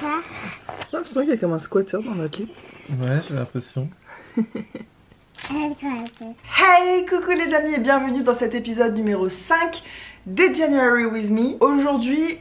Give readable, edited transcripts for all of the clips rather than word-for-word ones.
J'ai l'impression qu'il y a comme un squatter dans la clip. Ouais, j'ai l'impression. Hey, coucou les amis et bienvenue dans cet épisode numéro 5 des January With Me. Aujourd'hui,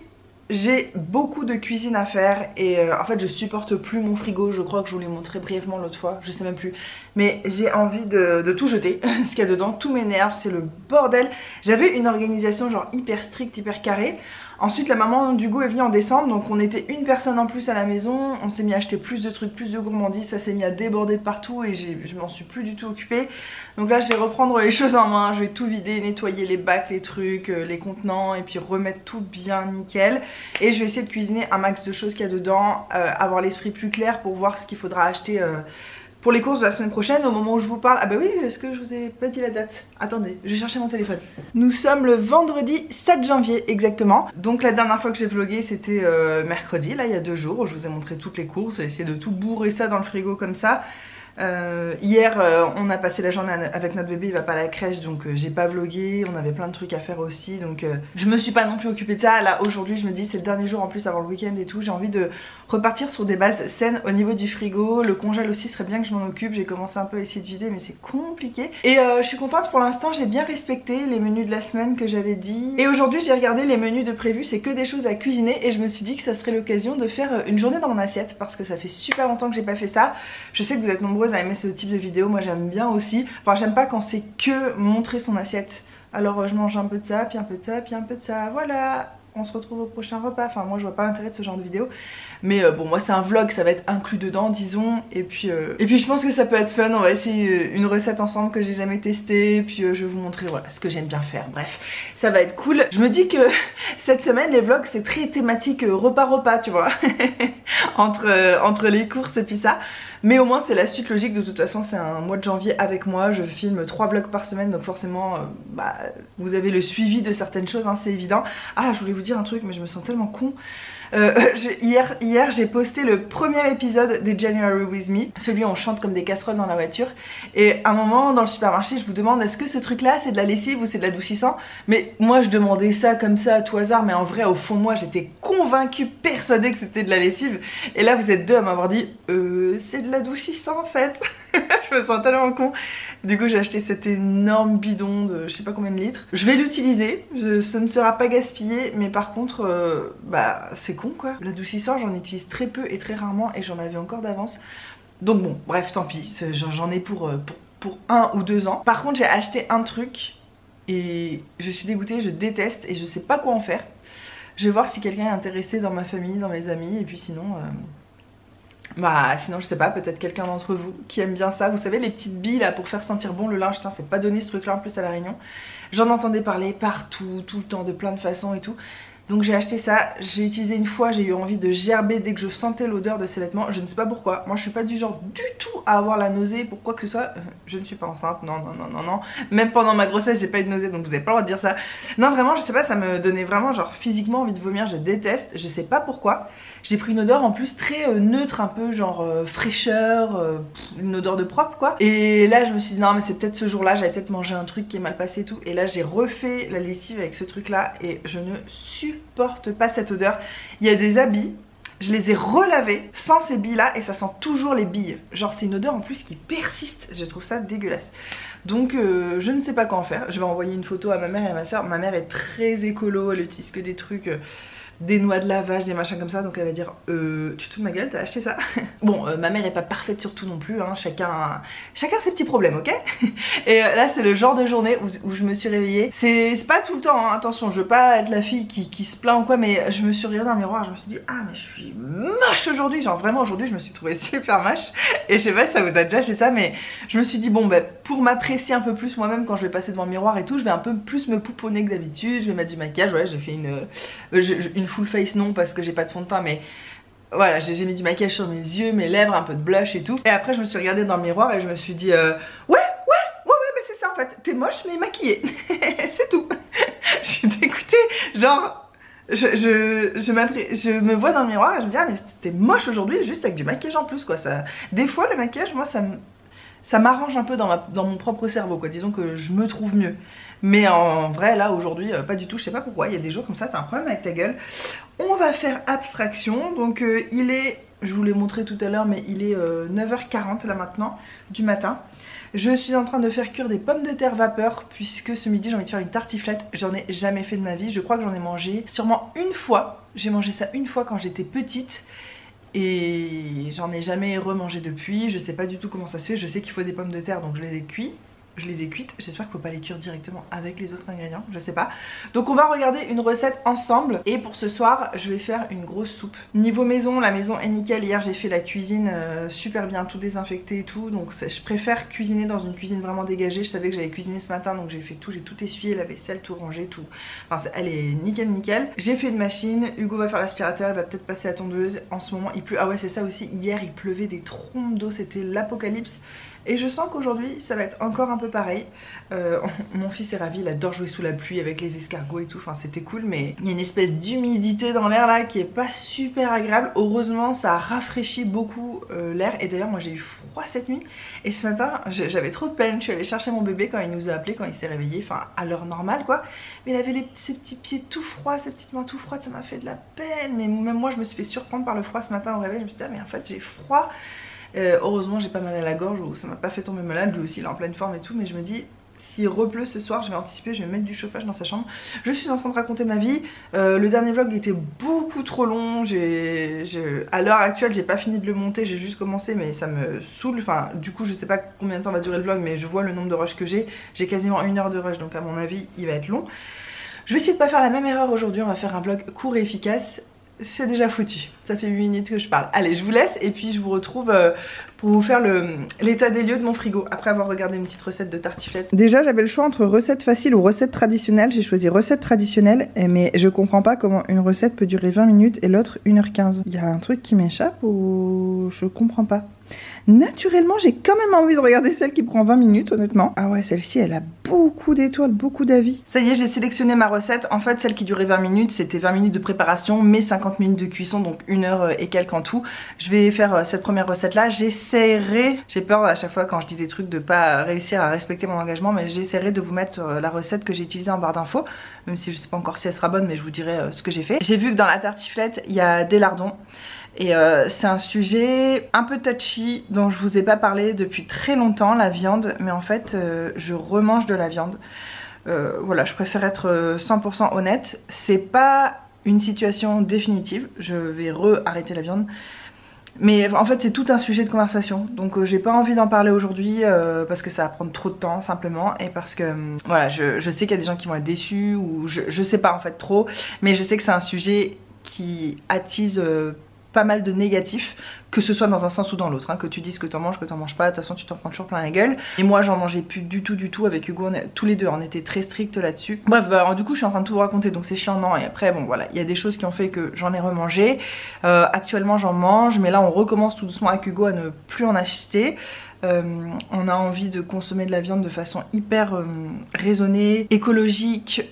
j'ai beaucoup de cuisine à faire et en fait je supporte plus mon frigo. Je crois que je vous l'ai montré brièvement l'autre fois, je sais même plus. Mais j'ai envie de tout jeter, ce qu'il y a dedans, tout m'énerve, c'est le bordel. J'avais une organisation genre hyper stricte, hyper carrée. Ensuite la maman d'Hugo est venue en décembre, donc on était une personne en plus à la maison. On s'est mis à acheter plus de trucs, plus de gourmandises, ça s'est mis à déborder de partout et je m'en suis plus du tout occupée. Donc là je vais reprendre les choses en main, je vais tout vider, nettoyer les bacs, les trucs, les contenants et puis remettre tout bien nickel. Et je vais essayer de cuisiner un max de choses qu'il y a dedans, avoir l'esprit plus clair pour voir ce qu'il faudra acheter pour les courses de la semaine prochaine. Au moment où je vous parle, ah bah oui, est-ce que je vous ai pas dit la date? Attendez, je vais chercher mon téléphone. Nous sommes le vendredi 7 janvier exactement. Donc la dernière fois que j'ai vlogué c'était mercredi, là il y a 2 jours, où je vous ai montré toutes les courses. J'ai essayé de tout bourrer ça dans le frigo comme ça. Hier on a passé la journée avec notre bébé, il va pas à la crèche, donc j'ai pas vlogué, on avait plein de trucs à faire aussi, donc je me suis pas non plus occupée de ça. Là aujourd'hui je me dis c'est le dernier jour en plus avant le week-end et tout, j'ai envie de repartir sur des bases saines au niveau du frigo. Le congèle aussi serait bien que je m'en occupe, j'ai commencé un peu à essayer de vider mais c'est compliqué. Et je suis contente, pour l'instant j'ai bien respecté les menus de la semaine que j'avais dit. Et aujourd'hui j'ai regardé les menus de prévu, c'est que des choses à cuisiner et je me suis dit que ça serait l'occasion de faire une journée dans mon assiette parce que ça fait super longtemps que j'ai pas fait ça. Je sais que vous êtes nombreux à aimer ce type de vidéo, moi j'aime bien aussi. Enfin j'aime pas quand c'est que montrer son assiette. Alors je mange un peu de ça, puis un peu de ça, puis un peu de ça, voilà. On se retrouve au prochain repas. Enfin moi je vois pas l'intérêt de ce genre de vidéo. Mais bon moi c'est un vlog, ça va être inclus dedans disons. Et puis je pense que ça peut être fun. On va essayer une recette ensemble que j'ai jamais testée. Puis je vais vous montrer voilà ce que j'aime bien faire. Bref, ça va être cool. Je me dis que cette semaine les vlogs c'est très thématique repas tu vois. entre les courses et puis ça. Mais au moins c'est la suite logique, de toute façon c'est un mois de janvier avec moi, je filme 3 vlogs par semaine donc forcément vous avez le suivi de certaines choses, hein, c'est évident. Ah je voulais vous dire un truc mais je me sens tellement con. Hier j'ai posté le premier épisode des January With Me, celui où on chante comme des casseroles dans la voiture. Et à un moment dans le supermarché je vous demande est-ce que ce truc là c'est de la lessive ou c'est de l'adoucissant. Mais moi je demandais ça comme ça à tout hasard, mais en vrai au fond de moi j'étais convaincue, persuadée que c'était de la lessive. Et là vous êtes deux à m'avoir dit c'est de l'adoucissant en fait. Je me sens tellement con. Du coup j'ai acheté cet énorme bidon de je sais pas combien de litres. Je vais l'utiliser, ce ne sera pas gaspillé. Mais par contre c'est con quoi. L'adoucissant j'en utilise très peu et très rarement et j'en avais encore d'avance. Donc bon bref tant pis, j'en ai pour 1 ou 2 ans. Par contre j'ai acheté un truc et je suis dégoûtée, je déteste et je sais pas quoi en faire. Je vais voir si quelqu'un est intéressé dans ma famille, dans mes amis, et puis sinon sinon je sais pas, peut-être quelqu'un d'entre vous qui aime bien ça. Vous savez les petites billes là pour faire sentir bon le linge, c'est pas donné ce truc là en plus à la Réunion. J'en entendais parler partout, tout le temps, de plein de façons et tout. Donc j'ai acheté ça, j'ai utilisé une fois, j'ai eu envie de gerber dès que je sentais l'odeur de ces vêtements. Je ne sais pas pourquoi, moi je suis pas du genre du tout à avoir la nausée pour quoi que ce soit. Je ne suis pas enceinte, non. Même pendant ma grossesse j'ai pas eu de nausée donc vous avez pas le droit de dire ça. Non vraiment je sais pas, ça me donnait vraiment genre physiquement envie de vomir, je déteste, je sais pas pourquoi. J'ai pris une odeur en plus très neutre, un peu genre fraîcheur, une odeur de propre quoi. Et là je me suis dit non mais c'est peut-être ce jour là, j'avais peut-être mangé un truc qui est mal passé et tout. Et là j'ai refait la lessive avec ce truc là et je ne supporte pas cette odeur. Il y a des habits, je les ai relavés sans ces billes là et ça sent toujours les billes. Genre c'est une odeur en plus qui persiste, je trouve ça dégueulasse. Donc je ne sais pas quoi en faire. Je vais envoyer une photo à ma mère et à ma soeur. Ma mère est très écolo, elle utilise que des trucs des noix de lavage, des machins comme ça, donc elle va dire tu te fous de ma gueule, t'as acheté ça? Bon ma mère est pas parfaite surtout non plus, hein. Chacun ses petits problèmes, ok? Et là c'est le genre de journée où je me suis réveillée. C'est pas tout le temps, hein. Attention, je veux pas être la fille qui se plaint ou quoi, mais je me suis regardée dans le miroir, je me suis dit ah mais je suis moche aujourd'hui, genre vraiment aujourd'hui je me suis trouvée super moche. Et je sais pas si ça vous a déjà fait ça, mais je me suis dit bon pour m'apprécier un peu plus moi-même quand je vais passer devant le miroir et tout, je vais un peu plus me pouponner que d'habitude, je vais mettre du maquillage, ouais j'ai fait une full face non parce que j'ai pas de fond de teint mais voilà j'ai mis du maquillage sur mes yeux, mes lèvres, un peu de blush et tout. Et après je me suis regardée dans le miroir et je me suis dit ouais mais c'est ça en fait, t'es moche mais maquillée. C'est tout. Je suis dégoûtée, genre je me vois dans le miroir et je me dis ah mais t'es moche aujourd'hui juste avec du maquillage en plus quoi. Ça, des fois le maquillage moi ça me ça m'arrange un peu dans mon propre cerveau quoi, disons que je me trouve mieux. Mais en vrai là aujourd'hui pas du tout, je sais pas pourquoi, il y a des jours comme ça t'as un problème avec ta gueule. On va faire abstraction, donc il est, je vous l'ai montré tout à l'heure mais il est 9h40 là maintenant du matin. Je suis en train de faire cuire des pommes de terre vapeur puisque ce midi j'ai envie de faire une tartiflette. J'en ai jamais fait de ma vie, je crois que j'en ai mangé sûrement une fois. J'ai mangé ça une fois quand j'étais petite et j'en ai jamais remangé depuis. Je sais pas du tout comment ça se fait, je sais qu'il faut des pommes de terre donc je les ai cuites. J'espère qu'il ne faut pas les cuire directement avec les autres ingrédients, je sais pas. Donc on va regarder une recette ensemble. Et pour ce soir je vais faire une grosse soupe. Niveau maison, la maison est nickel. Hier j'ai fait la cuisine super bien, tout désinfecté et tout. Donc je préfère cuisiner dans une cuisine vraiment dégagée. Je savais que j'allais cuisiner ce matin donc j'ai fait tout, j'ai tout essuyé, la vaisselle, tout rangé, tout. Enfin elle est nickel nickel. J'ai fait une machine, Hugo va faire l'aspirateur, il va peut-être passer à la tondeuse. En ce moment il pleut, ah ouais c'est ça aussi, hier il pleuvait des trompes d'eau, c'était l'apocalypse. Et je sens qu'aujourd'hui ça va être encore un peu pareil. Mon fils est ravi, il adore jouer sous la pluie avec les escargots et tout, enfin c'était cool. Mais il y a une espèce d'humidité dans l'air là qui est pas super agréable. Heureusement ça a rafraîchi beaucoup l'air. Et d'ailleurs moi j'ai eu froid cette nuit. Et ce matin j'avais trop de peine, je suis allée chercher mon bébé quand il nous a appelé, quand il s'est réveillé, enfin à l'heure normale quoi. Mais il avait ses petits pieds tout froids, ses petites mains tout froides, ça m'a fait de la peine. Mais même moi je me suis fait surprendre par le froid ce matin au réveil, je me suis dit ah mais en fait j'ai froid. Heureusement j'ai pas mal à la gorge ou ça m'a pas fait tomber malade, lui aussi il est en pleine forme et tout, mais je me dis s'il repleut ce soir je vais anticiper, je vais mettre du chauffage dans sa chambre. Je suis en train de raconter ma vie, le dernier vlog était beaucoup trop long, à l'heure actuelle j'ai pas fini de le monter, j'ai juste commencé mais ça me saoule, enfin du coup je sais pas combien de temps va durer le vlog mais je vois le nombre de rushs que j'ai quasiment 1 heure de rush donc à mon avis il va être long. Je vais essayer de pas faire la même erreur aujourd'hui, on va faire un vlog court et efficace. C'est déjà foutu, ça fait 8 minutes que je parle. Allez je vous laisse et puis je vous retrouve pour vous faire l'état des lieux de mon frigo après avoir regardé une petite recette de tartiflette. Déjà j'avais le choix entre recette facile ou recette traditionnelle, j'ai choisi recette traditionnelle mais je comprends pas comment une recette peut durer 20 minutes et l'autre 1h15. Il y a un truc qui m'échappe ou je comprends pas. Naturellement j'ai quand même envie de regarder celle qui prend 20 minutes honnêtement. Ah ouais celle-ci elle a beaucoup d'étoiles, beaucoup d'avis. Ça y est j'ai sélectionné ma recette. En fait celle qui durait 20 minutes c'était 20 minutes de préparation mais 50 minutes de cuisson donc 1 heure et quelques en tout. Je vais faire cette première recette là. J'essaierai, j'ai peur à chaque fois quand je dis des trucs de pas réussir à respecter mon engagement, mais j'essaierai de vous mettre la recette que j'ai utilisée en barre d'infos. Même si je sais pas encore si elle sera bonne mais je vous dirai ce que j'ai fait. J'ai vu que dans la tartiflette il y a des lardons. Et c'est un sujet un peu touchy dont je vous ai pas parlé depuis très longtemps, la viande, mais en fait je remange de la viande. Voilà, je préfère être 100% honnête. C'est pas une situation définitive, je vais arrêter la viande. Mais en fait c'est tout un sujet de conversation. Donc j'ai pas envie d'en parler aujourd'hui parce que ça va prendre trop de temps simplement. Et parce que voilà, je sais qu'il y a des gens qui vont être déçus ou je sais pas en fait trop. Mais je sais que c'est un sujet qui attise pas mal de négatifs, que ce soit dans un sens ou dans l'autre, hein, que tu dises que t'en manges, que t'en manges pas, de toute façon tu t'en prends toujours plein la gueule. Et moi j'en mangeais plus du tout avec Hugo, tous les deux on était très stricts là-dessus. Bref, bah, alors, du coup je suis en train de tout vous raconter donc c'est chiant non, et après bon voilà, il y a des choses qui ont fait que j'en ai remangé. Actuellement j'en mange, mais là on recommence tout doucement avec Hugo à ne plus en acheter. On a envie de consommer de la viande de façon hyper raisonnée, écologique,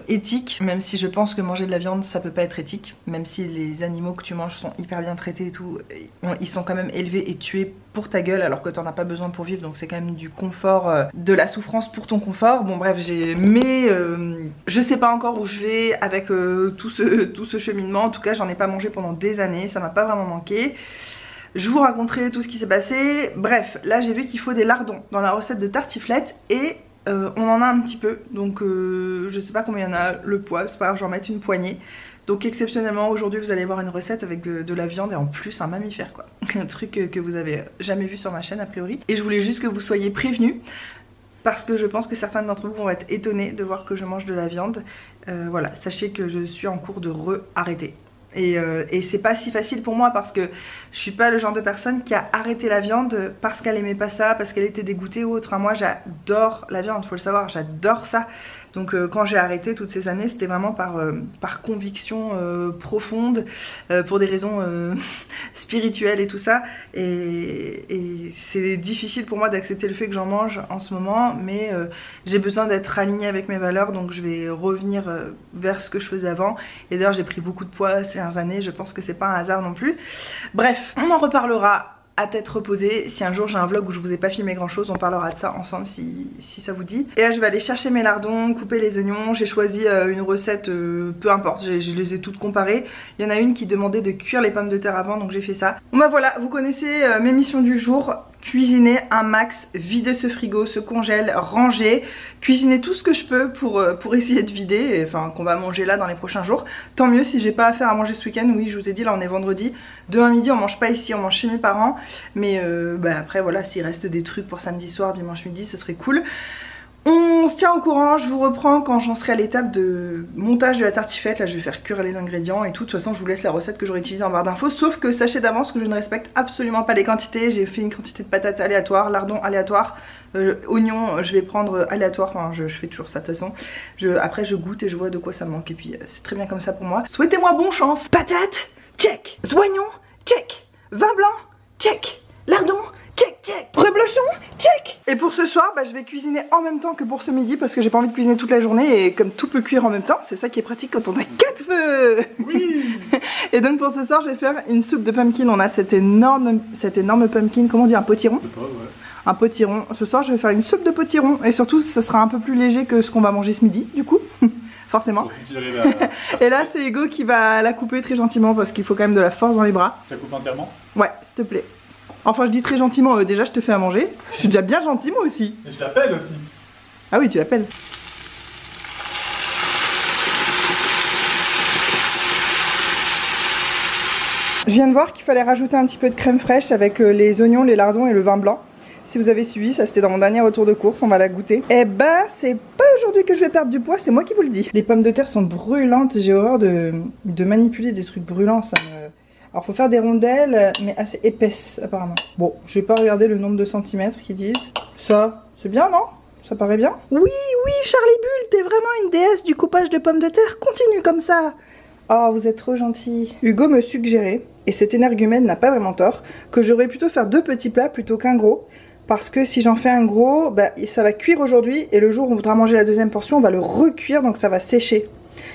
éthique, même si je pense que manger de la viande ça peut pas être éthique, même si les animaux que tu manges sont hyper bien traités et tout, ils sont quand même élevés et tués pour ta gueule alors que t'en as pas besoin pour vivre, donc c'est quand même du confort, de la souffrance pour ton confort. Bon bref, je sais pas encore où je vais avec tout ce cheminement. En tout cas j'en ai pas mangé pendant des années, ça m'a pas vraiment manqué. Je vous raconterai tout ce qui s'est passé. Bref, là j'ai vu qu'il faut des lardons dans la recette de tartiflette et on en a un petit peu, donc je sais pas combien il y en a le poids, c'est pas grave, je vais en mettre une poignée. Donc exceptionnellement aujourd'hui vous allez voir une recette avec de la viande et en plus un mammifère quoi. Un truc que vous avez jamais vu sur ma chaîne a priori. Et je voulais juste que vous soyez prévenus parce que je pense que certains d'entre vous vont être étonnés de voir que je mange de la viande. Voilà, sachez que je suis en cours de arrêter. Et c'est pas si facile pour moi parce que je suis pas le genre de personne qui a arrêté la viande parce qu'elle aimait pas ça, parce qu'elle était dégoûtée ou autre. Moi j'adore la viande, faut le savoir, j'adore ça. Donc quand j'ai arrêté toutes ces années c'était vraiment par conviction profonde, pour des raisons spirituelles et tout ça. Et c'est difficile pour moi d'accepter le fait que j'en mange en ce moment, mais j'ai besoin d'être alignée avec mes valeurs, donc je vais revenir vers ce que je faisais avant. Et d'ailleurs j'ai pris beaucoup de poids ces dernières années, je pense que c'est pas un hasard non plus. Bref, on en reparlera à tête reposée. Si un jour j'ai un vlog où je vous ai pas filmé grand chose, on parlera de ça ensemble si ça vous dit. Et là je vais aller chercher mes lardons, couper les oignons. J'ai choisi une recette, peu importe, je les ai toutes comparées. Il y en a une qui demandait de cuire les pommes de terre avant, donc j'ai fait ça. Bon bah voilà, vous connaissez mes missions du jour. Cuisiner un max, vider ce frigo, ce congèle, ranger, cuisiner tout ce que je peux pour essayer de vider, enfin qu'on va manger là dans les prochains jours. Tant mieux si j'ai pas à faire à manger ce week-end. Oui, je vous ai dit, là on est vendredi, demain midi on mange pas ici, on mange chez mes parents, mais bah après voilà, s'il reste des trucs pour samedi soir, dimanche midi, ce serait cool. On se tient au courant, je vous reprends quand j'en serai à l'étape de montage de la tartiflette. Là je vais faire cuire les ingrédients et tout. De toute façon je vous laisse la recette que j'aurai utilisée en barre d'infos. Sauf que sachez d'avance que je ne respecte absolument pas les quantités. J'ai fait une quantité de patates aléatoire, lardons aléatoires, oignons je vais prendre aléatoire. Enfin je fais toujours ça de toute façon. Après je goûte et je vois de quoi ça manque. Et puis c'est très bien comme ça pour moi. Souhaitez-moi bonne chance. Patates, check. Oignons, check. Vin blanc, check. Lardons, check, check. Reblochon, check. Et pour ce soir, bah, je vais cuisiner en même temps que pour ce midi parce que j'ai pas envie de cuisiner toute la journée et comme tout peut cuire en même temps, c'est ça qui est pratique quand on a 4 feux. Oui. Et donc pour ce soir, je vais faire une soupe de pumpkin. On a cet énorme pumpkin, comment on dit, un potiron. Un potiron. Ce soir, je vais faire une soupe de potiron et surtout, ça sera un peu plus léger que ce qu'on va manger ce midi, du coup. Forcément. Et là, c'est Hugo qui va la couper très gentiment parce qu'il faut quand même de la force dans les bras. Tu la coupes entièrement? Ouais, s'il te plaît. Enfin, je dis très gentiment, déjà je te fais à manger. Je suis déjà bien gentil moi aussi. Et je l'appelle aussi. Ah oui, tu l'appelles. Je viens de voir qu'il fallait rajouter un petit peu de crème fraîche avec les oignons, les lardons et le vin blanc. Si vous avez suivi, ça c'était dans mon dernier retour de course, on va la goûter. Eh ben, c'est pas aujourd'hui que je vais perdre du poids, c'est moi qui vous le dis. Les pommes de terre sont brûlantes, j'ai horreur de manipuler des trucs brûlants, ça me... Alors faut faire des rondelles, mais assez épaisses apparemment. Bon, je vais pas regarder le nombre de centimètres qu'ils disent. Ça, c'est bien non? Ça paraît bien? Oui, oui, Charlie Bull, t'es vraiment une déesse du coupage de pommes de terre, continue comme ça. Oh, vous êtes trop gentil. Hugo me suggérait, et cet énergumène n'a pas vraiment tort, que j'aurais plutôt faire 2 petits plats plutôt qu'un gros. Parce que si j'en fais un gros, bah, ça va cuire aujourd'hui, et le jour où on voudra manger la deuxième portion, on va le recuire, donc ça va sécher.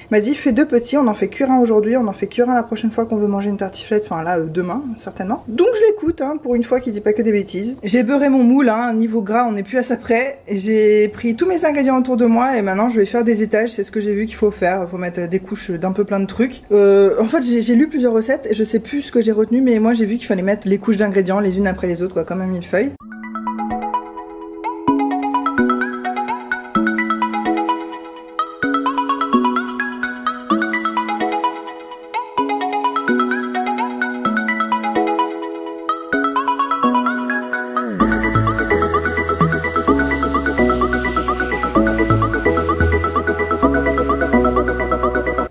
Il m'a dit fais 2 petits, on en fait cuire un aujourd'hui, on en fait cuire un la prochaine fois qu'on veut manger une tartiflette, enfin là demain certainement. Donc je l'écoute hein, pour une fois qu'il dit pas que des bêtises. J'ai beurré mon moule, hein, niveau gras on n'est plus à ça près. J'ai pris tous mes ingrédients autour de moi et maintenant je vais faire des étages, c'est ce que j'ai vu qu'il faut faire, il faut mettre des couches d'un peu plein de trucs. En fait j'ai lu plusieurs recettes et je sais plus ce que j'ai retenu mais moi j'ai vu qu'il fallait mettre les couches d'ingrédients les unes après les autres quoi, comme un millefeuille.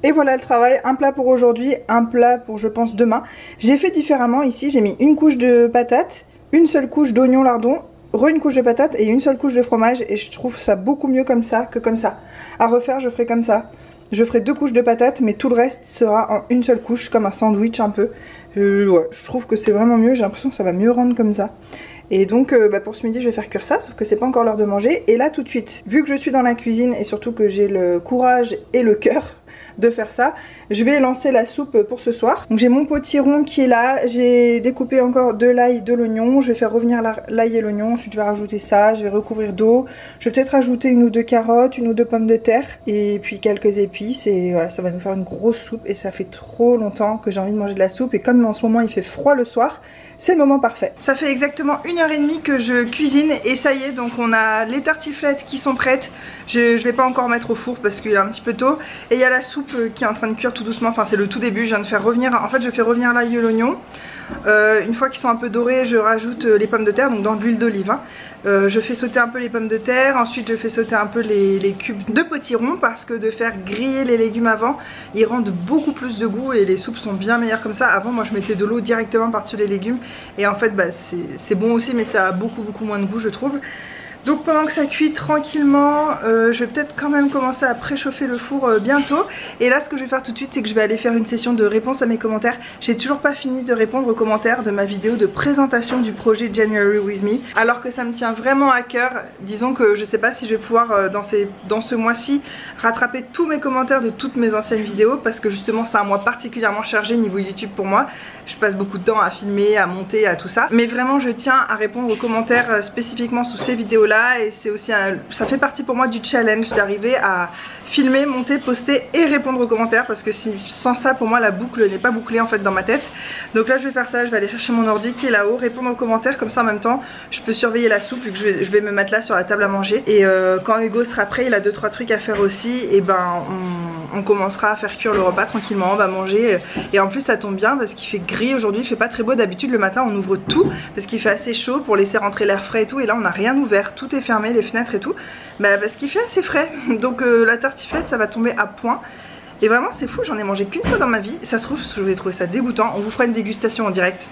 Et voilà le travail, un plat pour aujourd'hui, un plat pour je pense demain. J'ai fait différemment ici, j'ai mis une couche de patates, une seule couche d'oignons lardons, une couche de patates et une seule couche de fromage et je trouve ça beaucoup mieux comme ça que comme ça. À refaire je ferai comme ça. Je ferai 2 couches de patates mais tout le reste sera en une seule couche comme un sandwich un peu. Ouais, je trouve que c'est vraiment mieux, j'ai l'impression que ça va mieux rendre comme ça. Et donc bah pour ce midi je vais faire cuire ça, sauf que c'est pas encore l'heure de manger. Et là tout de suite, vu que je suis dans la cuisine et surtout que j'ai le courage et le cœur de faire ça, je vais lancer la soupe pour ce soir. Donc j'ai mon potiron qui est là, j'ai découpé encore de l'ail, de l'oignon, je vais faire revenir l'ail et l'oignon, ensuite je vais rajouter ça, je vais recouvrir d'eau, je vais peut-être rajouter 1 ou 2 carottes, 1 ou 2 pommes de terre et puis quelques épices et voilà, ça va nous faire une grosse soupe et ça fait trop longtemps que j'ai envie de manger de la soupe et comme en ce moment il fait froid le soir, c'est le moment parfait. Ça fait exactement 1h30 que je cuisine et ça y est, donc on a les tartiflettes qui sont prêtes. Je vais pas encore mettre au four parce qu'il est un petit peu tôt. Et il y a la soupe qui est en train de cuire tout doucement, enfin c'est le tout début, je viens de faire revenir, en fait je fais revenir l'ail et l'oignon. Une fois qu'ils sont un peu dorés, je rajoute les pommes de terre, donc dans de l'huile d'olive. Hein. Je fais sauter un peu les pommes de terre, ensuite je fais sauter un peu les cubes de potiron parce que de faire griller les légumes avant, ils rendent beaucoup plus de goût et les soupes sont bien meilleures comme ça. Avant moi je mettais de l'eau directement par-dessus les légumes et en fait bah, c'est bon aussi mais ça a beaucoup moins de goût je trouve. Donc pendant que ça cuit tranquillement, je vais peut-être quand même commencer à préchauffer le four bientôt. Et là ce que je vais faire tout de suite, c'est que je vais aller faire une session de réponse à mes commentaires. J'ai toujours pas fini de répondre aux commentaires de ma vidéo de présentation du projet January With Me, alors que ça me tient vraiment à cœur. Disons que je sais pas si je vais pouvoir dans ce mois-ci rattraper tous mes commentaires de toutes mes anciennes vidéos, parce que justement c'est un mois particulièrement chargé niveau YouTube pour moi. Je passe beaucoup de temps à filmer, à monter, à tout ça. Mais vraiment je tiens à répondre aux commentaires spécifiquement sous ces vidéos là, et c'est aussi ça fait partie pour moi du challenge d'arriver à filmer, monter, poster et répondre aux commentaires, parce que sans ça pour moi la boucle n'est pas bouclée en fait dans ma tête. Donc là je vais faire ça, je vais aller chercher mon ordi qui est là-haut, répondre aux commentaires, comme ça en même temps je peux surveiller la soupe vu que je vais me mettre là sur la table à manger. Et quand Hugo sera prêt, il a 2-3 trucs à faire aussi, et ben on commencera à faire cuire le repas tranquillement, on va manger. Et en plus ça tombe bien parce qu'il fait gris aujourd'hui, il fait pas très beau. D'habitude le matin on ouvre tout parce qu'il fait assez chaud pour laisser rentrer l'air frais et tout, et là on n'a rien ouvert, tout est fermé, les fenêtres et tout, bah parce qu'il fait assez frais. Donc la tartiflette ça va tomber à point. Et vraiment c'est fou, j'en ai mangé qu'une fois dans ma vie. Ça se trouve je vais trouver ça dégoûtant. On vous fera une dégustation en direct.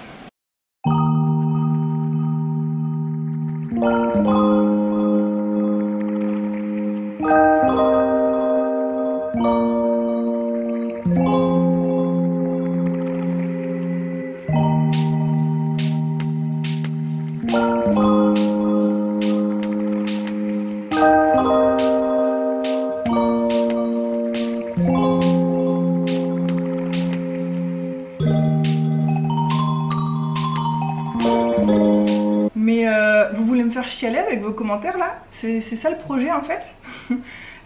Mais vous voulez me faire chialer avec vos commentaires là? C'est ça le projet en fait.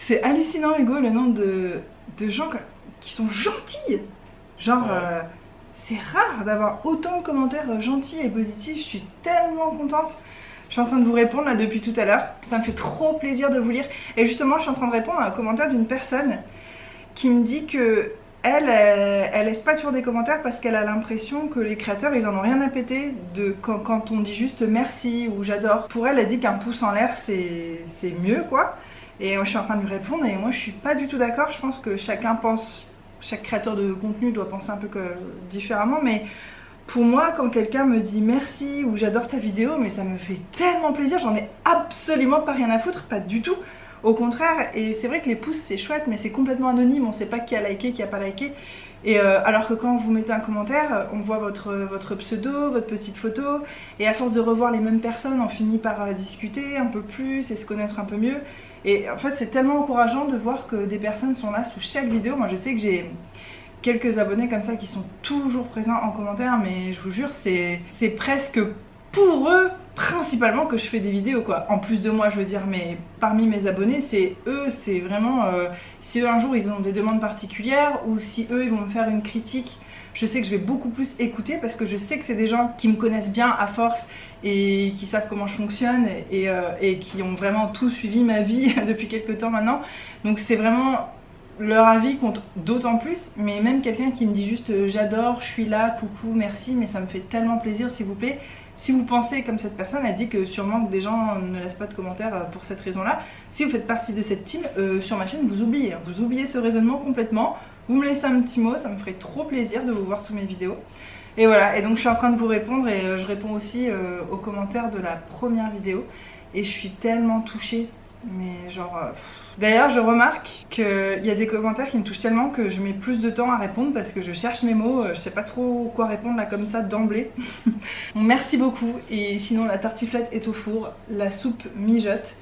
C'est hallucinant Hugo, le nombre de gens qui sont gentils. Genre c'est rare d'avoir autant de commentaires gentils et positifs. Je suis tellement contente. Je suis en train de vous répondre là depuis tout à l'heure. Ça me fait trop plaisir de vous lire. Et justement je suis en train de répondre à un commentaire d'une personne qui me dit que elle laisse pas toujours des commentaires parce qu'elle a l'impression que les créateurs ils en ont rien à péter de quand on dit juste merci ou j'adore. Pour elle, elle dit qu'un pouce en l'air c'est mieux quoi. Et moi je suis en train de lui répondre et moi je suis pas du tout d'accord. Je pense que chaque créateur de contenu doit penser un peu différemment, mais pour moi quand quelqu'un me dit merci ou j'adore ta vidéo, mais ça me fait tellement plaisir, j'en ai absolument pas rien à foutre, pas du tout. Au contraire, et c'est vrai que les pouces c'est chouette mais c'est complètement anonyme, on sait pas qui a liké, qui a pas liké. Et alors que quand vous mettez un commentaire, on voit votre pseudo, votre petite photo, et à force de revoir les mêmes personnes, on finit par discuter un peu plus et se connaître un peu mieux. Et en fait c'est tellement encourageant de voir que des personnes sont là sous chaque vidéo. Moi je sais que j'ai quelques abonnés comme ça qui sont toujours présents en commentaire, mais je vous jure c'est presque pour eux principalement que je fais des vidéos quoi, en plus de moi je veux dire, mais parmi mes abonnés c'est eux, c'est vraiment si eux un jour ils ont des demandes particulières ou si eux ils vont me faire une critique, je sais que je vais beaucoup plus écouter parce que je sais que c'est des gens qui me connaissent bien à force et qui savent comment je fonctionne et qui ont vraiment tout suivi ma vie depuis quelques temps maintenant, donc c'est vraiment leur avis compte d'autant plus. Mais même quelqu'un qui me dit juste j'adore, je suis là, coucou, merci, mais ça me fait tellement plaisir, s'il vous plaît. Si vous pensez comme cette personne, elle dit que sûrement que des gens ne laissent pas de commentaires pour cette raison-là. Si vous faites partie de cette team, sur ma chaîne, vous oubliez ce raisonnement complètement. Vous me laissez un petit mot, ça me ferait trop plaisir de vous voir sous mes vidéos. Et voilà, et donc je suis en train de vous répondre et je réponds aussi aux commentaires de la première vidéo. Et je suis tellement touchée, mais genre... D'ailleurs je remarque qu'il y a des commentaires qui me touchent tellement que je mets plus de temps à répondre parce que je cherche mes mots, je sais pas trop quoi répondre là comme ça d'emblée. Donc merci beaucoup, et sinon la tartiflette est au four, la soupe mijote,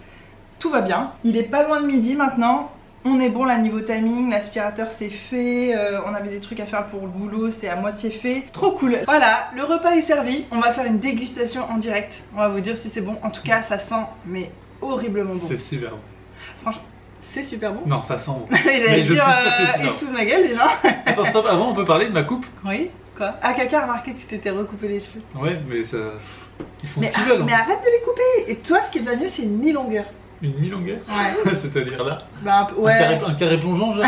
tout va bien. Il est pas loin de midi maintenant, on est bon là niveau timing, l'aspirateur c'est fait, on avait des trucs à faire pour le boulot, c'est à moitié fait, trop cool. Voilà, le repas est servi, on va faire une dégustation en direct, on va vous dire si c'est bon. En tout cas ça sent mais horriblement bon. C'est super bon. Franchement, c'est super bon. Non, ça sent bon. Mais je suis sûr que c'est super bon. Sous ma gueule, non? Attends, stop, avant on peut parler de ma coupe? Oui, quoi? Ah, quelqu'un a remarqué que tu t'étais recoupé les cheveux. Ouais, mais ça... Ils font ce qu'ils veulent. Mais arrête de les couper. Et toi, ce qui va mieux, c'est une mi-longueur. Une mi-longueur? Ouais. C'est-à-dire là? Bah, ouais. Un carré plongeant, genre.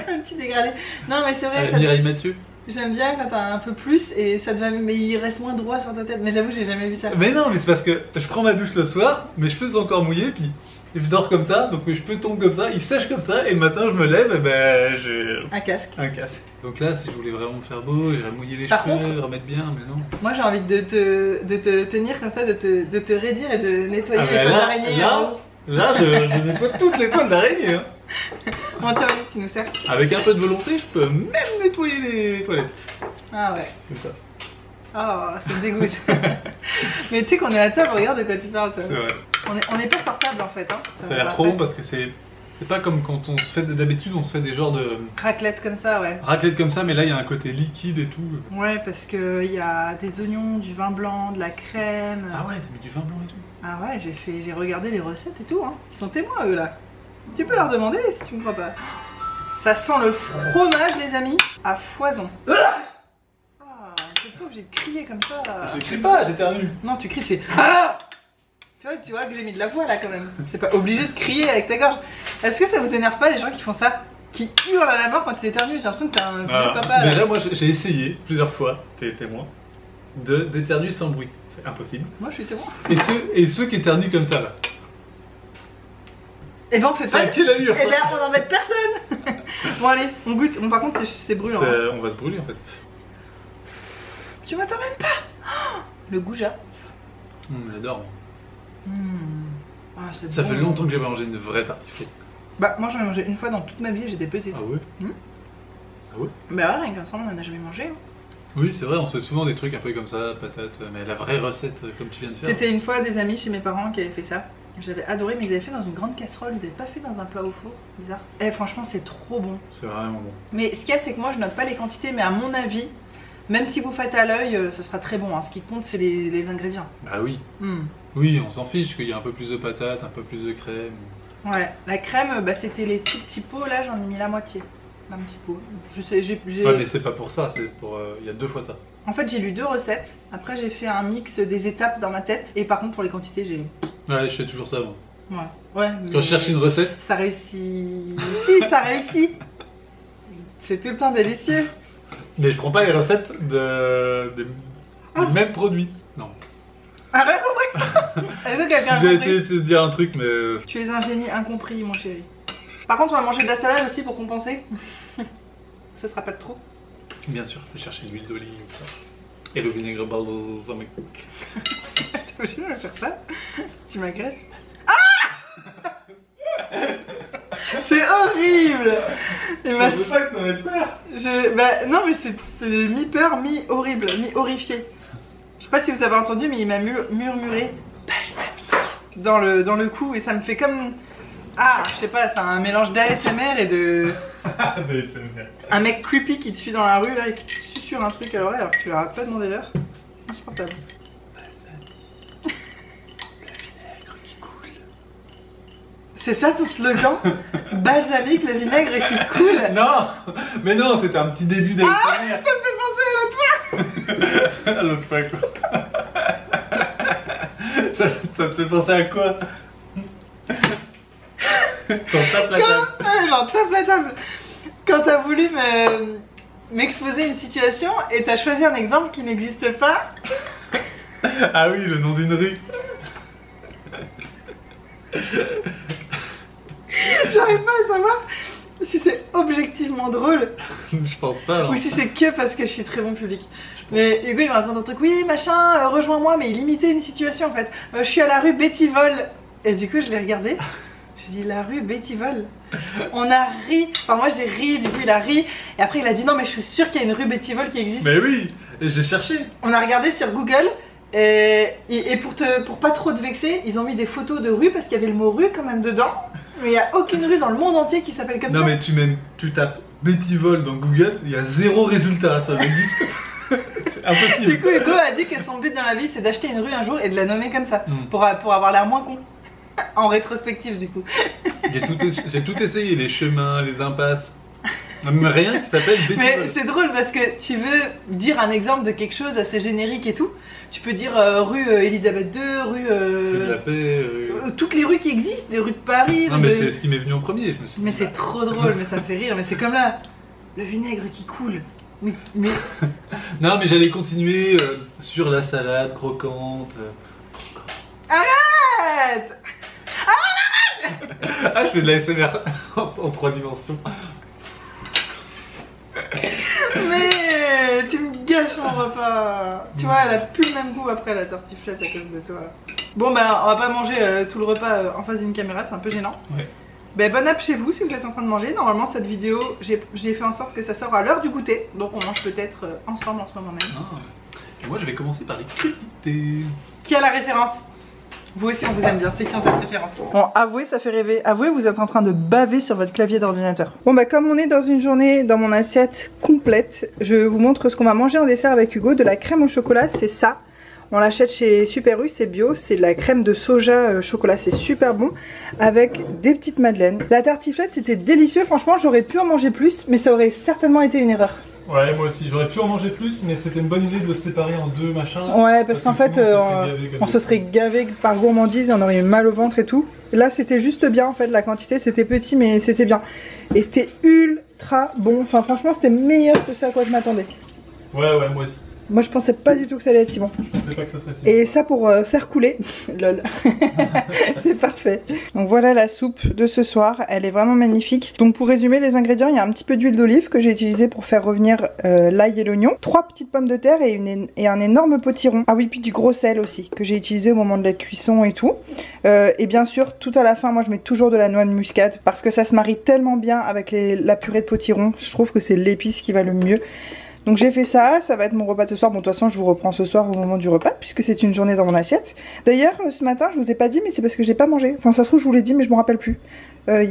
Un petit dégradé. Non, mais c'est vrai. Mireille Mathieu. J'aime bien quand t'as un peu plus et ça te va, mais il reste moins droit sur ta tête. Mais j'avoue, j'ai jamais vu ça. Mais non, mais c'est parce que je prends ma douche le soir, mes cheveux sont encore mouillés, puis je dors comme ça, donc mes cheveux tombent comme ça, ils sèchent comme ça, et le matin je me lève, et ben j'ai Un casque. un casque. Donc là, si je voulais vraiment me faire beau, j'irais mouiller les Par cheveux, contre- remettre bien, mais non. Moi j'ai envie de te tenir comme ça, de te raidir et de nettoyer Ah, les mais toiles là, d'araignée. là, je nettoie toutes les toiles d'araignée. Hein. Bon tiens, vas-y, tu nous sers. Avec un peu de volonté, je peux même nettoyer les toilettes. Ah ouais. Comme ça, Oh, ça me dégoûte. Mais tu sais qu'on est à table, regarde de quoi tu parles toi. c'est vrai. On est pas sur table en fait. Hein. Ça a l'air trop bon parce que c'est pas comme quand on se fait d'habitude, on se fait des genres de Raclette comme ça, ouais. raclette comme ça, mais là il y a un côté liquide et tout. Ouais, parce qu'il y a des oignons, du vin blanc, de la crème. Ah ouais, t'as mis du vin blanc et tout. Ah ouais, j'ai regardé les recettes et tout. Hein. Ils sont témoins eux là. Tu peux leur demander si tu me crois pas. Ça sent le fromage les amis, à foison. Ah, t'es pas obligé de crier comme ça. Je crie pas, j'éternue. Non, tu cries, tu fais ah. Tu vois que j'ai mis de la voix là quand même. C'est pas obligé de crier avec ta gorge. Est-ce que ça vous énerve pas les gens qui font ça? Qui hurlent à la mort quand ils éternuent? J'ai l'impression que t'es un vieux papa. Là. Déjà, moi j'ai essayé plusieurs fois, t'es témoin, d'éternuer sans bruit. C'est impossible. Moi je suis témoin. Et ceux qui éternuent comme ça là. Eh ben on fait C'est pas. à quelle allure Eh ça ben on embête personne. Bon allez, on goûte. Bon, par contre c'est brûlant. Hein. On va se brûler en fait. Tu m'attends même pas. Oh, le goujat. J'adore. Ah, c'est Ça bon. fait longtemps que j'ai pas mangé une vraie tartiflette. Bah moi j'en ai mangé une fois dans toute ma vie, j'étais petite. Ah ouais Ah ouais Bah ouais, rien qu'ensemble on en a jamais mangé. Hein. Oui, c'est vrai, on se fait souvent des trucs un peu comme ça, patates, mais la vraie recette comme tu viens de faire. C'était une fois des amis chez mes parents qui avaient fait ça. J'avais adoré, mais ils avaient fait dans une grande casserole, ils n'avaient pas fait dans un plat au four. Bizarre. Eh franchement c'est trop bon. C'est vraiment bon. Mais ce qu'il y a c'est que moi je note pas les quantités, mais à mon avis, même si vous faites à l'œil, ça sera très bon. Hein. Ce qui compte c'est les ingrédients. Bah oui. Hmm. Oui, on s'en fiche qu'il y a un peu plus de patates, un peu plus de crème. Ouais, la crème, bah, c'était les tout petits pots, là j'en ai mis la moitié. Un petit pot. Je sais, Ouais, mais c'est pas pour ça, c'est pour. Il y a 2 fois ça. En fait, j'ai lu 2 recettes. Après, j'ai fait un mix des étapes dans ma tête. Et par contre, pour les quantités, j'ai. Ouais, je fais toujours ça, moi. Ouais. Ouais. Quand je cherche une recette, Ça réussit. Si, ça réussit. C'est tout le temps délicieux. mais je prends pas les recettes du même produit. Non. Arrête, compris. Est-ce que quelqu'un a J'ai compris essayé de te dire un truc, mais. Tu es un génie incompris, mon chéri. Par contre, on va manger de la salade aussi pour compenser. Ça sera pas de trop. Bien sûr, je vais chercher l'huile d'olive et le vinaigre balsamique. T'es obligé de me faire ça? Tu m'agresses? Ah. C'est horrible! Et ma... C'est ça que t'en avais peur. Bah non mais c'est mi-peur, mi-horrible, mi-horrifié. Je sais pas si vous avez entendu mais il m'a murmuré balsamique dans le cou et ça me fait comme... Ah, je sais pas, c'est un mélange d'ASMR et de... Un mec creepy qui te suit dans la rue là et qui te susurre un truc à l'oreille alors que tu leur as pas demandé l'heure. Insupportable. C'est ça ton slogan? Balsamique, le vinaigre qui coule? Non, mais non, c'était un petit début d'ASMR. Ah, ça me fait penser à l'autre fois! À l'autre fois quoi. Ça te fait penser à quoi? T'en tapes la table. J'en tape la table! Quand t'as voulu m'exposer une situation et t'as choisi un exemple qui n'existe pas. Ah oui, le nom d'une rue. J'arrive pas à savoir si c'est objectivement drôle Je pense pas. Non. ou si c'est que parce que je suis très bon public. Mais Hugo il me raconte un truc, oui machin, rejoins-moi, mais il imitait une situation en fait. Je suis à la rue Bettyvol. Et du coup je l'ai regardé. Je dis la rue Bettyvol. On a ri. Enfin moi j'ai ri, du coup il a ri. Et après il a dit non mais je suis sûre qu'il y a une rue Bettyvol qui existe. Mais oui, j'ai cherché. On a regardé sur Google. Et pour pas trop te vexer, ils ont mis des photos de rue parce qu'il y avait le mot rue quand même dedans. Mais il n'y a aucune rue dans le monde entier qui s'appelle comme ça. Non mais tu tapes Bettyvol dans Google, il y a 0 résultat, ça n'existe pas. C'est impossible. Du coup Hugo a dit que son but dans la vie c'est d'acheter une rue un jour et de la nommer comme ça. Mm. Pour avoir l'air moins con. En rétrospective du coup. J'ai tout essayé, les chemins, les impasses. Mais rien qui s'appelle Bettyvol. Mais c'est drôle parce que tu veux dire un exemple de quelque chose assez générique et tout. Tu peux dire rue Elisabeth II, rue... Rue de la paix. toutes les rues qui existent, les rues de Paris. Non rues mais de- c'est ce qui m'est venu en premier, je me suis dit. Mais c'est trop drôle, mais ça me fait rire. Mais c'est comme là, le vinaigre qui coule. Mais... Non, mais j'allais continuer sur la salade croquante. Arrête! Ah, je fais de la SMR en 3 dimensions. Mais tu me gâches mon repas. Tu vois, elle a plus le même goût après la tartiflette à cause de toi. Bon bah on va pas manger tout le repas en face d'une caméra, c'est un peu gênant. Ouais. Bah, bon app chez vous si vous êtes en train de manger. Normalement cette vidéo, j'ai fait en sorte que ça sort à l'heure du goûter. Donc on mange peut-être ensemble en ce moment même. Ah. Et moi je vais commencer par les crudités. Qui a la référence? Vous aussi on vous aime bien, ceux qui ont cette référence. Bon, avouez, ça fait rêver. Avouez, vous êtes en train de baver sur votre clavier d'ordinateur. Bon bah comme on est dans une journée dans mon assiette complète, je vous montre ce qu'on va manger en dessert avec Hugo. De la crème au chocolat, c'est ça. On l'achète chez Super U, c'est bio, c'est de la crème de soja chocolat, c'est super bon, avec des petites madeleines. La tartiflette c'était délicieux, franchement j'aurais pu en manger plus, mais ça aurait certainement été une erreur. Ouais, moi aussi, j'aurais pu en manger plus, mais c'était une bonne idée de se séparer en deux machins. Ouais, parce qu'en fait, on se serait gavé par gourmandise et on aurait eu mal au ventre et tout. Là, c'était juste bien en fait, la quantité, c'était petit, mais c'était bien. Et c'était ultra bon, enfin franchement, c'était meilleur que ce à quoi je m'attendais. Ouais, moi aussi. Moi, je pensais pas du tout que ça allait être si bon. Je pensais pas que ça serait si bon. Et ça pour faire couler, lol, c'est parfait. Donc voilà la soupe de ce soir, elle est vraiment magnifique. Donc pour résumer les ingrédients, il y a un petit peu d'huile d'olive que j'ai utilisé pour faire revenir l'ail et l'oignon, 3 petites pommes de terre et un énorme potiron. Ah oui, puis du gros sel aussi que j'ai utilisé au moment de la cuisson et tout. Et bien sûr, tout à la fin, moi je mets toujours de la noix de muscade parce que ça se marie tellement bien avec la purée de potiron. Je trouve que c'est l'épice qui va le mieux. Donc j'ai fait ça, ça va être mon repas de ce soir. Bon, de toute façon, je vous reprends ce soir au moment du repas, puisque c'est une journée dans mon assiette. D'ailleurs, ce matin, je vous ai pas dit, mais c'est parce que j'ai pas mangé. Enfin, ça se trouve, je vous l'ai dit, mais je me rappelle plus.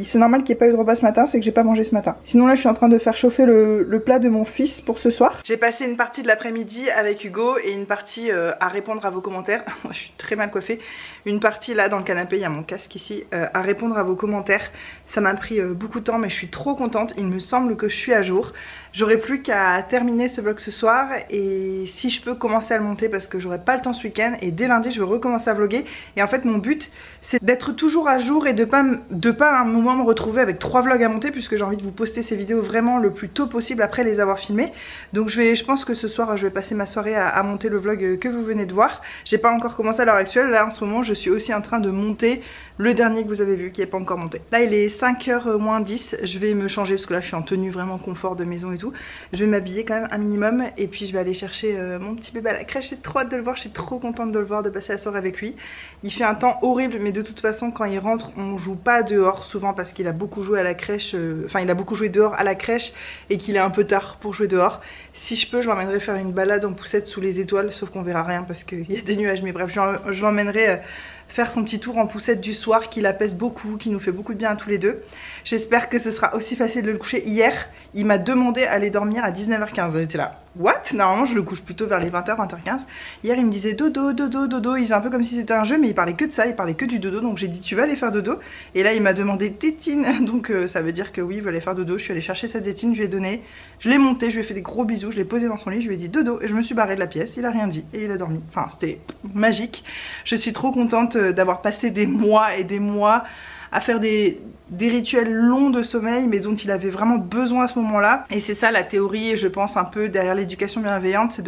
C'est normal qu'il n'y ait pas eu de repas ce matin, c'est que j'ai pas mangé ce matin. Sinon là, je suis en train de faire chauffer le plat de mon fils pour ce soir. J'ai passé une partie de l'après-midi avec Hugo et une partie à répondre à vos commentaires. Je suis très mal coiffée. Une partie là dans le canapé, il y a mon casque ici, à répondre à vos commentaires. Ça m'a pris beaucoup de temps, mais je suis trop contente. Il me semble que je suis à jour. J'aurai plus qu'à terminer ce vlog ce soir et si je peux commencer à le monter parce que j'aurai pas le temps ce week-end et dès lundi je vais recommencer à vlogger. Et en fait mon but c'est d'être toujours à jour et de pas à un moment me retrouver avec 3 vlogs à monter puisque j'ai envie de vous poster ces vidéos vraiment le plus tôt possible après les avoir filmés. Donc je pense que ce soir je vais passer ma soirée à monter le vlog que vous venez de voir. J'ai pas encore commencé à l'heure actuelle, là en ce moment je suis aussi en train de monter le dernier que vous avez vu qui n'est pas encore monté. Là il est 5h moins 10, je vais me changer parce que là je suis en tenue vraiment confort de maison et tout. Je vais m'habiller quand même un minimum et puis je vais aller chercher mon petit bébé à la crèche. J'ai trop hâte de le voir, je suis trop contente de le voir, de passer la soirée avec lui. Il fait un temps horrible mais de toute façon quand il rentre on joue pas dehors souvent parce qu'il a beaucoup joué à la crèche, enfin il a beaucoup joué dehors à la crèche et qu'il est un peu tard pour jouer dehors. Si je peux je l'emmènerai faire une balade en poussette sous les étoiles sauf qu'on verra rien parce qu'il y a des nuages mais bref je l'emmènerai faire son petit tour en poussette du soir qui l'apaise beaucoup, qui nous fait beaucoup de bien à tous les deux. J'espère que ce sera aussi facile de le coucher. Hier, il m'a demandé d'aller dormir à 19h15. J'étais là, what? Normalement je le couche plutôt vers les 20h, 20h15. Hier il me disait dodo, dodo, dodo. Il faisait un peu comme si c'était un jeu mais il parlait que de ça, il parlait que du dodo. Donc j'ai dit tu vas aller faire dodo. Et là il m'a demandé tétine. Donc ça veut dire que oui, il veut aller faire dodo. Je suis allée chercher sa tétine, je lui ai donné. Je l'ai monté, je lui ai fait des gros bisous, je l'ai posé dans son lit, je lui ai dit dodo. Et je me suis barrée de la pièce, il a rien dit et il a dormi. Enfin c'était magique. Je suis trop contente d'avoir passé des mois et des mois à faire des rituels longs de sommeil mais dont il avait vraiment besoin à ce moment-là. Et c'est ça la théorie, je pense un peu derrière l'éducation bienveillante, c'est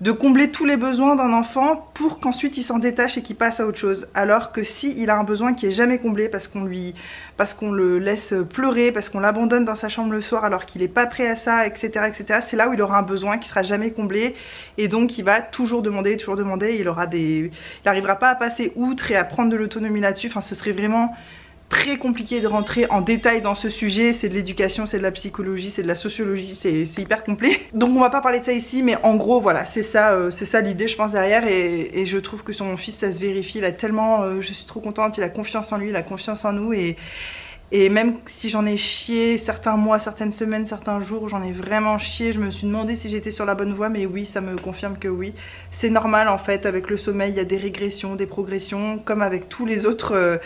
de combler tous les besoins d'un enfant pour qu'ensuite il s'en détache et qu'il passe à autre chose. Alors que si il a un besoin qui est jamais comblé parce qu'on le laisse pleurer, parce qu'on l'abandonne dans sa chambre le soir alors qu'il est pas prêt à ça, etc., etc., c'est là où il aura un besoin qui sera jamais comblé et donc il va toujours demander, il n'arrivera pas à passer outre et à prendre de l'autonomie là-dessus. Enfin ce serait vraiment très compliqué de rentrer en détail dans ce sujet, c'est de l'éducation, c'est de la psychologie, c'est de la sociologie, c'est hyper complet. Donc on va pas parler de ça ici, mais en gros voilà, c'est ça l'idée je pense derrière et je trouve que sur mon fils ça se vérifie, il a tellement, je suis trop contente, il a confiance en lui, il a confiance en nous et même si j'en ai chié certains mois, certaines semaines, certains jours, j'en ai vraiment chié, je me suis demandé si j'étais sur la bonne voie, mais oui, ça me confirme que oui. C'est normal en fait, avec le sommeil, il y a des régressions, des progressions, comme avec tous les autres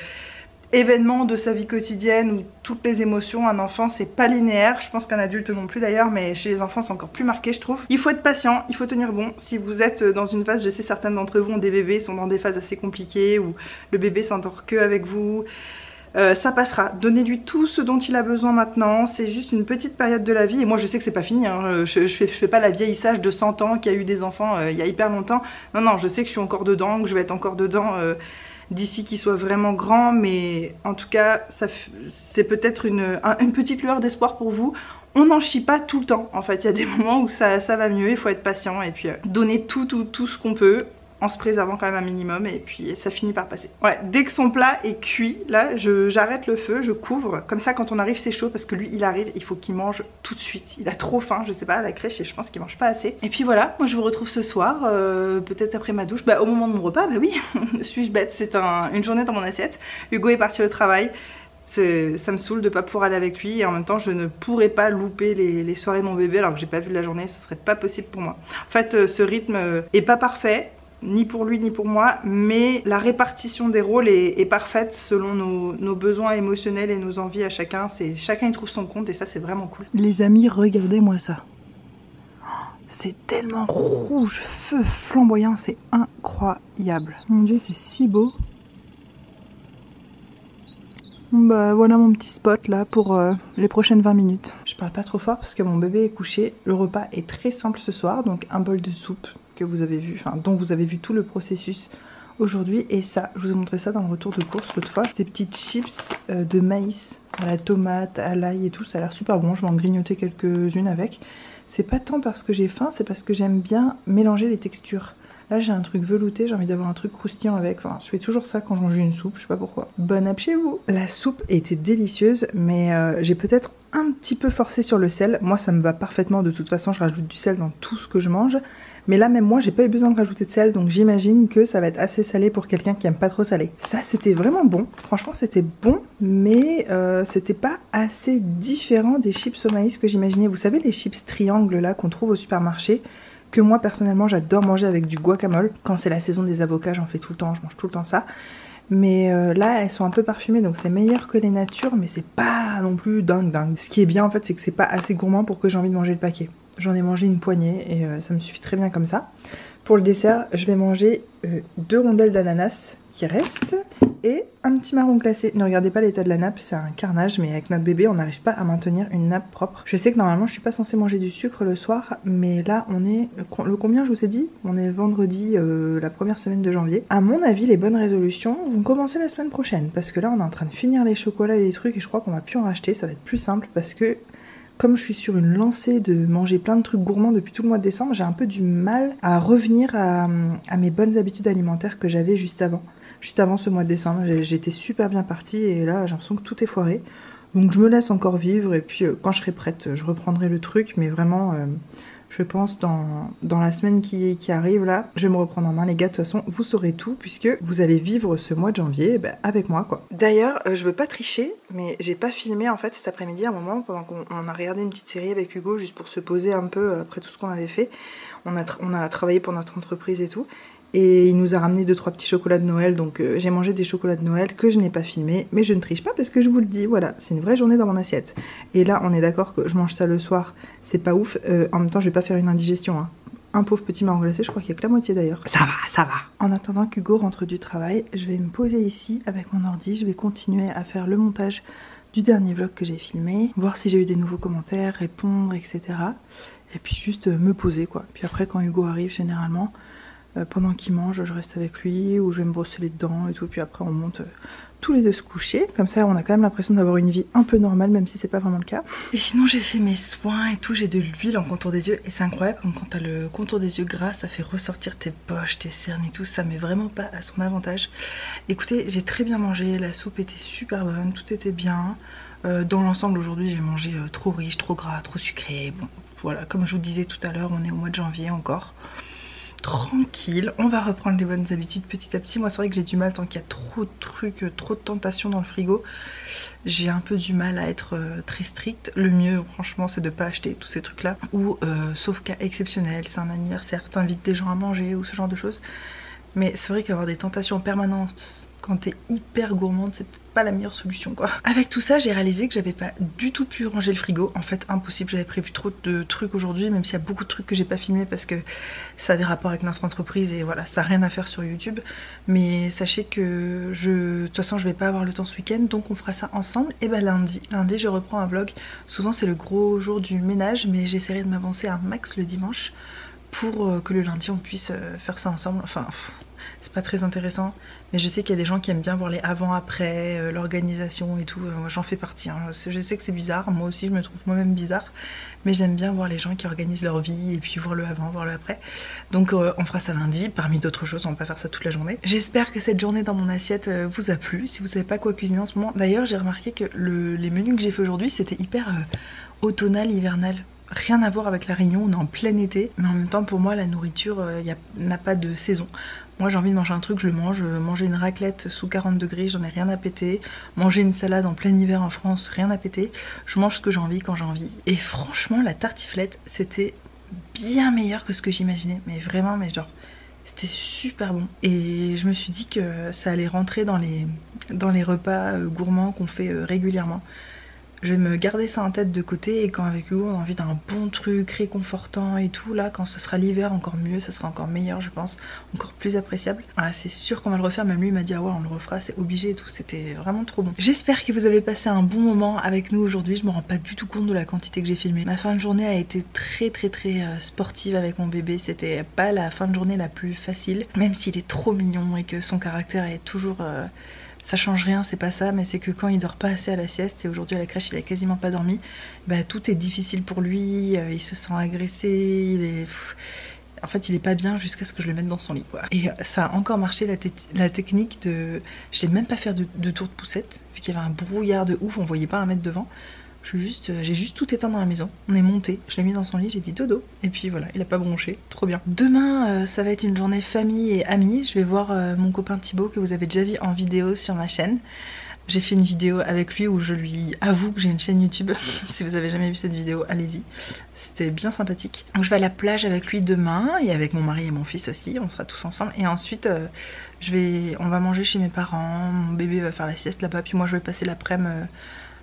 événements de sa vie quotidienne ou toutes les émotions. Un enfant c'est pas linéaire, je pense qu'un adulte non plus d'ailleurs, mais chez les enfants c'est encore plus marqué je trouve. Il faut être patient, il faut tenir bon. Si vous êtes dans une phase, je sais certaines d'entre vous ont des bébés, sont dans des phases assez compliquées où le bébé s'endort que avec vous. ça passera. Donnez-lui tout ce dont il a besoin maintenant. C'est juste une petite période de la vie. Et moi je sais que c'est pas fini, hein. Je fais pas la vieille sage de 100 ans qui a eu des enfants il y a hyper longtemps. Non, non, je sais que je suis encore dedans, que je vais être encore dedans d'ici qu'il soit vraiment grand. Mais en tout cas, c'est peut-être une petite lueur d'espoir pour vous. On n'en chie pas tout le temps. En fait, il y a des moments où ça va mieux. Il faut être patient et puis donner tout ce qu'on peut, en se préservant quand même un minimum, et puis ça finit par passer. Ouais, dès que son plat est cuit, là j'arrête le feu, je couvre, comme ça quand on arrive c'est chaud, parce que lui il arrive, il faut qu'il mange tout de suite, il a trop faim, je sais pas, à la crèche, et je pense qu'il mange pas assez. Et puis voilà, moi je vous retrouve ce soir, peut-être après ma douche, bah au moment de mon repas, bah oui, suis-je bête, c'est une journée dans mon assiette. Hugo est parti au travail, ça me saoule de pas pouvoir aller avec lui, et en même temps je ne pourrais pas louper les soirées de mon bébé alors que j'ai pas vu de la journée, ce serait pas possible pour moi. En fait ce rythme est pas parfait, ni pour lui ni pour moi, mais la répartition des rôles est parfaite selon nos besoins émotionnels et nos envies à chacun. Chacun y trouve son compte et ça c'est vraiment cool. Les amis, regardez-moi ça. C'est tellement rouge, feu flamboyant, c'est incroyable. Mon dieu, c'est si beau. Bah voilà mon petit spot là pour les prochaines 20 minutes. Je parle pas trop fort parce que mon bébé est couché. Le repas est très simple ce soir, donc un bol de soupe que vous avez vu, enfin dont vous avez vu tout le processus aujourd'hui, et ça, je vous ai montré ça dans le retour de course l'autre fois, ces petites chips de maïs à la tomate, à l'ail et tout, ça a l'air super bon, je vais en grignoter quelques-unes avec. C'est pas tant parce que j'ai faim, c'est parce que j'aime bien mélanger les textures. Là j'ai un truc velouté, j'ai envie d'avoir un truc croustillant avec, enfin je fais toujours ça quand je mange une soupe, je sais pas pourquoi. Bon app chez vous. La soupe était délicieuse, mais j'ai peut-être un petit peu forcé sur le sel. Moi ça me va parfaitement, de toute façon je rajoute du sel dans tout ce que je mange. Mais là même moi j'ai pas eu besoin de rajouter de sel, donc j'imagine que ça va être assez salé pour quelqu'un qui aime pas trop salé. Ça c'était vraiment bon, franchement c'était bon, mais c'était pas assez différent des chips au maïs que j'imaginais. Vous savez les chips triangles là qu'on trouve au supermarché, que moi personnellement j'adore manger avec du guacamole. Quand c'est la saison des avocats j'en fais tout le temps, je mange tout le temps ça. Mais là elles sont un peu parfumées, donc c'est meilleur que les natures, mais c'est pas non plus dingue. Ce qui est bien en fait c'est que c'est pas assez gourmand pour que j'ai envie de manger le paquet. J'en ai mangé une poignée et ça me suffit très bien comme ça. Pour le dessert je vais manger 2 rondelles d'ananas qui restent et un petit marron glacé. Ne regardez pas l'état de la nappe, c'est un carnage, mais avec notre bébé on n'arrive pas à maintenir une nappe propre. Je sais que normalement je suis pas censée manger du sucre le soir, mais là on est le combien je vous ai dit? On est vendredi, la première semaine de janvier. À mon avis les bonnes résolutions vont commencer la semaine prochaine, parce que là on est en train de finir les chocolats et les trucs et je crois qu'on va plus en racheter. Ça va être plus simple parce que comme je suis sur une lancée de manger plein de trucs gourmands depuis tout le mois de décembre, j'ai un peu du mal à revenir à mes bonnes habitudes alimentaires que j'avais juste avant ce mois de décembre. J'étais super bien partie et là j'ai l'impression que tout est foiré. Donc je me laisse encore vivre et puis quand je serai prête je reprendrai le truc, mais vraiment je pense dans la semaine qui arrive là, je vais me reprendre en main les gars. De toute façon vous saurez tout puisque vous allez vivre ce mois de janvier avec moi quoi. D'ailleurs je veux pas tricher, mais j'ai pas filmé en fait cet après-midi à un moment pendant qu'on a regardé une petite série avec Hugo juste pour se poser un peu après tout ce qu'on avait fait. On a travaillé pour notre entreprise et tout. Et il nous a ramené 2-3 petits chocolats de Noël, donc j'ai mangé des chocolats de Noël que je n'ai pas filmé, mais je ne triche pas parce que je vous le dis, voilà, c'est une vraie journée dans mon assiette. Et là on est d'accord que je mange ça le soir, c'est pas ouf, en même temps je vais pas faire une indigestion, hein. Un pauvre petit marron glacé, je crois qu'il y a que la moitié d'ailleurs. Ça va. En attendant qu'Hugo rentre du travail, je vais me poser ici avec mon ordi, je vais continuer à faire le montage du dernier vlog que j'ai filmé, voir si j'ai eu des nouveaux commentaires, répondre, etc. Et puis juste me poser quoi. Puis après quand Hugo arrive généralement, pendant qu'il mange je reste avec lui ou je vais me brosser les dents et tout, puis après on monte tous les deux se coucher, comme ça on a quand même l'impression d'avoir une vie un peu normale même si c'est pas vraiment le cas. Et sinon j'ai fait mes soins et tout, j'ai de l'huile en contour des yeux et c'est incroyable quand t'as le contour des yeux gras, ça fait ressortir tes poches, tes cernes et tout, ça met vraiment pas à son avantage. Écoutez, j'ai très bien mangé, la soupe était super bonne, tout était bien. Dans l'ensemble aujourd'hui j'ai mangé trop riche, trop gras, trop sucré, bon voilà, comme je vous disais tout à l'heure, on est au mois de janvier encore. Tranquille, on va reprendre les bonnes habitudes petit à petit. Moi c'est vrai que j'ai du mal tant qu'il y a trop de trucs, trop de tentations dans le frigo. J'ai un peu du mal à être très stricte. Le mieux franchement c'est de pas acheter tous ces trucs là. Ou sauf cas exceptionnel, c'est un anniversaire, t'invites des gens à manger ou ce genre de choses. Mais c'est vrai qu'avoir des tentations permanentes quand t'es hyper gourmande, c'est pas la meilleure solution quoi. Avec tout ça, j'ai réalisé que j'avais pas du tout pu ranger le frigo. En fait, impossible, j'avais prévu trop de trucs aujourd'hui, même s'il y a beaucoup de trucs que j'ai pas filmé parce que ça a des rapports avec notre entreprise et voilà, ça a rien à faire sur YouTube. Mais sachez que de toute façon, je vais pas avoir le temps ce week-end, donc on fera ça ensemble. Et bah lundi, je reprends un vlog. Souvent c'est le gros jour du ménage, mais j'essaierai de m'avancer un max le dimanche pour que le lundi on puisse faire ça ensemble. Enfin, c'est pas très intéressant, mais je sais qu'il y a des gens qui aiment bien voir les avant-après, l'organisation et tout. Moi j'en fais partie, hein. Je sais que c'est bizarre, moi aussi je me trouve moi-même bizarre, mais j'aime bien voir les gens qui organisent leur vie et puis voir le avant, voir le après. Donc on fera ça lundi, parmi d'autres choses, on va pas faire ça toute la journée. J'espère que cette journée dans mon assiette vous a plu. Si vous savez pas quoi cuisiner en ce moment, d'ailleurs j'ai remarqué que les menus que j'ai fait aujourd'hui c'était hyper automnal, hivernal. Rien à voir avec la Réunion, on est en plein été, mais en même temps pour moi la nourriture n'a pas de saison. Moi j'ai envie de manger un truc, je le mange. Manger une raclette sous 40 degrés, j'en ai rien à péter. Manger une salade en plein hiver en France, rien à péter. Je mange ce que j'ai envie quand j'ai envie. Et franchement la tartiflette c'était bien meilleur que ce que j'imaginais. Mais vraiment, mais genre c'était super bon. Et je me suis dit que ça allait rentrer dans les repas gourmands qu'on fait régulièrement. Je vais me garder ça en tête de côté et quand avec Hugo on a envie d'un bon truc réconfortant et tout, là quand ce sera l'hiver encore mieux, ça sera encore meilleur je pense, encore plus appréciable. Voilà, c'est sûr qu'on va le refaire, même lui il m'a dit ah ouais on le refera, c'est obligé et tout, c'était vraiment trop bon. J'espère que vous avez passé un bon moment avec nous aujourd'hui, je me rends pas du tout compte de la quantité que j'ai filmé. Ma fin de journée a été très sportive avec mon bébé, c'était pas la fin de journée la plus facile, même s'il est trop mignon et que son caractère est toujours... ça change rien, c'est pas ça, mais c'est que quand il dort pas assez à la sieste, et aujourd'hui à la crèche il a quasiment pas dormi, bah tout est difficile pour lui, il se sent agressé, en fait il est pas bien jusqu'à ce que je le mette dans son lit quoi. Et ça a encore marché la technique de... Je sais même pas faire de tour de poussette, vu qu'il y avait un brouillard de ouf, on voyait pas un mètre devant. J'ai juste tout éteint dans la maison, on est monté, je l'ai mis dans son lit, j'ai dit dodo, et puis voilà, il a pas bronché, trop bien. Demain ça va être une journée famille et amis, je vais voir mon copain Thibaut que vous avez déjà vu en vidéo sur ma chaîne. J'ai fait une vidéo avec lui où je lui avoue que j'ai une chaîne YouTube. Si vous avez jamais vu cette vidéo, allez-y. C'était bien sympathique. Donc je vais à la plage avec lui demain et avec mon mari et mon fils aussi. On sera tous ensemble. Et ensuite, on va manger chez mes parents. Mon bébé va faire la sieste là-bas. Puis moi, je vais passer l'après-midi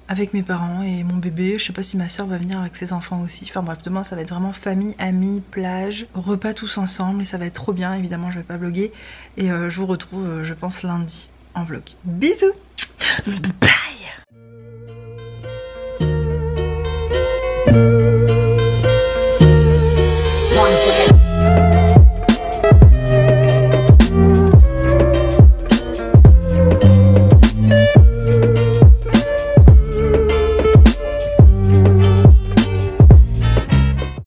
avec mes parents et mon bébé. Je sais pas si ma soeur va venir avec ses enfants aussi. Enfin bref, demain ça va être vraiment famille, amis, plage, repas tous ensemble. Et ça va être trop bien. Évidemment, je vais pas vlogger. Et je vous retrouve, je pense, lundi en vlog. Bisous! Bye!